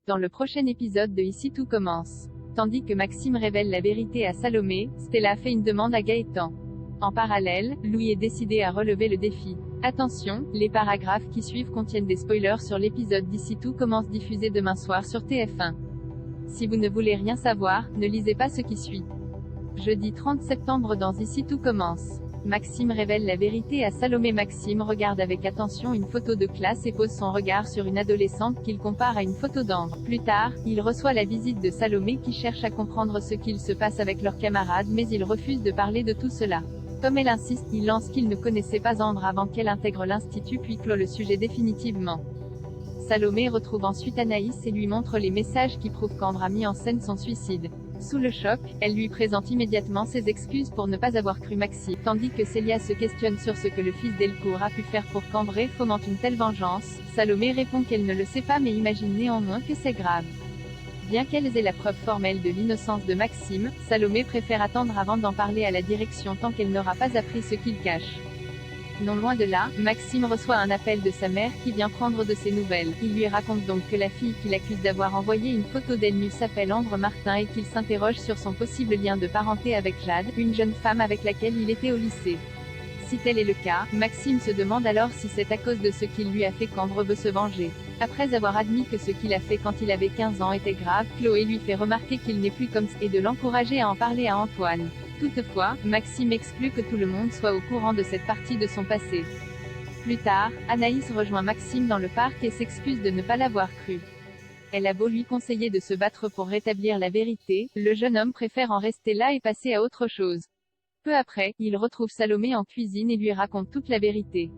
Dans le prochain épisode de Ici tout commence. Tandis que Maxime révèle la vérité à Salomé, Stella fait une demande à Gaëtan. En parallèle, Louis est décidé à relever le défi. Attention, les paragraphes qui suivent contiennent des spoilers sur l'épisode d'Ici tout commence diffusé demain soir sur TF1. Si vous ne voulez rien savoir, ne lisez pas ce qui suit. Jeudi 30 septembre dans Ici tout commence. Maxime révèle la vérité à Salomé. Maxime regarde avec attention une photo de classe et pose son regard sur une adolescente qu'il compare à une photo d'Ambre. Plus tard, il reçoit la visite de Salomé qui cherche à comprendre ce qu'il se passe avec leurs camarades mais il refuse de parler de tout cela. Comme elle insiste, il lance qu'il ne connaissait pas Ambre avant qu'elle intègre l'institut puis clôt le sujet définitivement. Salomé retrouve ensuite Anaïs et lui montre les messages qui prouvent qu'Ambre a mis en scène son suicide. Sous le choc, elle lui présente immédiatement ses excuses pour ne pas avoir cru Maxime, tandis que Célia se questionne sur ce que le fils d'Elcourt a pu faire pour qu'Ambre fomente une telle vengeance. Salomé répond qu'elle ne le sait pas mais imagine néanmoins que c'est grave. Bien qu'elles aient la preuve formelle de l'innocence de Maxime, Salomé préfère attendre avant d'en parler à la direction tant qu'elle n'aura pas appris ce qu'il cache. Non loin de là, Maxime reçoit un appel de sa mère qui vient prendre de ses nouvelles. Il lui raconte donc que la fille qu'il accuse d'avoir envoyé une photo d'elle nue s'appelle Ambre Martin et qu'il s'interroge sur son possible lien de parenté avec Jade, une jeune femme avec laquelle il était au lycée. Si tel est le cas, Maxime se demande alors si c'est à cause de ce qu'il lui a fait qu'Ambre veut se venger. Après avoir admis que ce qu'il a fait quand il avait 15 ans était grave, Chloé lui fait remarquer qu'il n'est plus comme ça et de l'encourager à en parler à Antoine. Toutefois, Maxime exclut que tout le monde soit au courant de cette partie de son passé. Plus tard, Anaïs rejoint Maxime dans le parc et s'excuse de ne pas l'avoir cru. Elle a beau lui conseiller de se battre pour rétablir la vérité, le jeune homme préfère en rester là et passer à autre chose. Peu après, il retrouve Salomé en cuisine et lui raconte toute la vérité.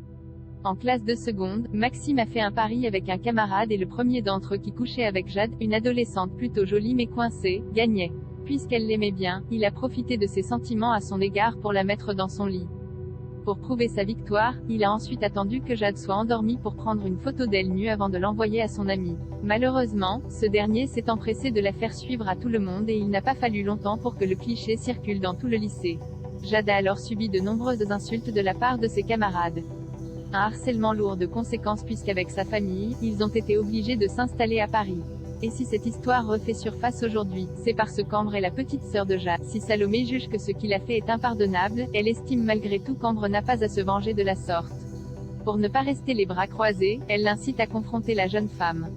En classe de seconde, Maxime a fait un pari avec un camarade et le premier d'entre eux qui couchait avec Jade, une adolescente plutôt jolie mais coincée, gagnait. Puisqu'elle l'aimait bien, il a profité de ses sentiments à son égard pour la mettre dans son lit. Pour prouver sa victoire, il a ensuite attendu que Jade soit endormie pour prendre une photo d'elle nue avant de l'envoyer à son ami. Malheureusement, ce dernier s'est empressé de la faire suivre à tout le monde et il n'a pas fallu longtemps pour que le cliché circule dans tout le lycée. Jade a alors subi de nombreuses insultes de la part de ses camarades. Un harcèlement lourd de conséquences puisqu'avec sa famille, ils ont été obligés de s'installer à Paris. Et si cette histoire refait surface aujourd'hui, c'est parce qu'Ambre est la petite sœur de Jade. Si Salomé juge que ce qu'il a fait est impardonnable, elle estime malgré tout qu'Ambre n'a pas à se venger de la sorte. Pour ne pas rester les bras croisés, elle l'incite à confronter la jeune femme.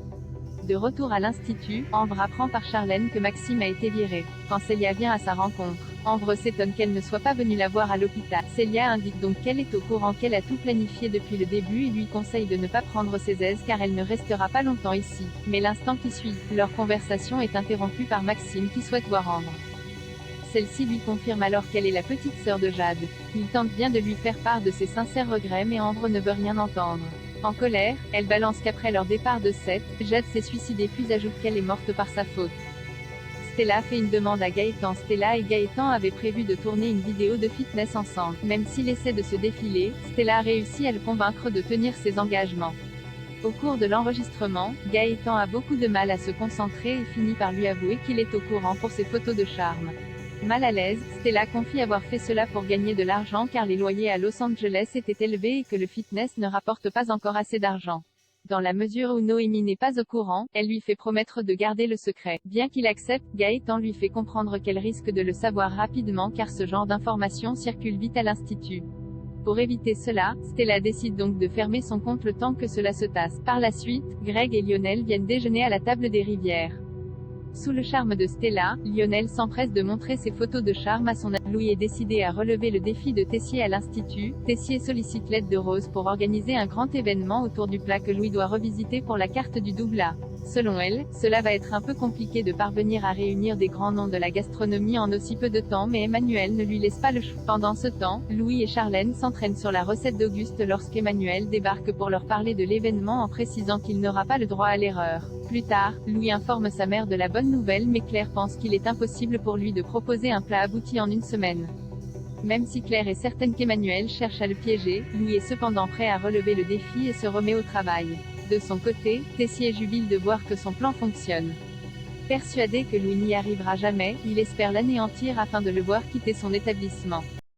De retour à l'institut, Ambre apprend par Charlène que Maxime a été viré. Quand Célia vient à sa rencontre, Ambre s'étonne qu'elle ne soit pas venue la voir à l'hôpital. Célia indique donc qu'elle est au courant qu'elle a tout planifié depuis le début et lui conseille de ne pas prendre ses aises car elle ne restera pas longtemps ici. Mais l'instant qui suit, leur conversation est interrompue par Maxime qui souhaite voir Ambre. Celle-ci lui confirme alors qu'elle est la petite sœur de Jade. Il tente bien de lui faire part de ses sincères regrets mais Ambre ne veut rien entendre. En colère, elle balance qu'après leur départ de Sète, Jade s'est suicidée puis ajoute qu'elle est morte par sa faute. Stella fait une demande à Gaëtan. Stella et Gaëtan avaient prévu de tourner une vidéo de fitness ensemble. Même s'il essaie de se défiler, Stella réussit à le convaincre de tenir ses engagements. Au cours de l'enregistrement, Gaëtan a beaucoup de mal à se concentrer et finit par lui avouer qu'il est au courant pour ses photos de charme. Mal à l'aise, Stella confie avoir fait cela pour gagner de l'argent car les loyers à Los Angeles étaient élevés et que le fitness ne rapporte pas encore assez d'argent. Dans la mesure où Noémie n'est pas au courant, elle lui fait promettre de garder le secret. Bien qu'il accepte, Gaëtan lui fait comprendre qu'elle risque de le savoir rapidement car ce genre d'informations circule vite à l'institut. Pour éviter cela, Stella décide donc de fermer son compte le temps que cela se tasse. Par la suite, Greg et Lionel viennent déjeuner à la table des Rivières. Sous le charme de Stella, Lionel s'empresse de montrer ses photos de charme à son ami. Louis est décidé à relever le défi de Tessier à l'institut. Tessier sollicite l'aide de Rose pour organiser un grand événement autour du plat que Louis doit revisiter pour la carte du double A. Selon elle, cela va être un peu compliqué de parvenir à réunir des grands noms de la gastronomie en aussi peu de temps mais Emmanuel ne lui laisse pas le choix. Pendant ce temps, Louis et Charlène s'entraînent sur la recette d'Auguste lorsqu'Emmanuel débarque pour leur parler de l'événement en précisant qu'il n'aura pas le droit à l'erreur. Plus tard, Louis informe sa mère de la bonne nouvelle mais Claire pense qu'il est impossible pour lui de proposer un plat abouti en une semaine. Même si Claire est certaine qu'Emmanuel cherche à le piéger, Louis est cependant prêt à relever le défi et se remet au travail. De son côté, Tessier jubile de voir que son plan fonctionne. Persuadé que Louis n'y arrivera jamais, il espère l'anéantir afin de le voir quitter son établissement.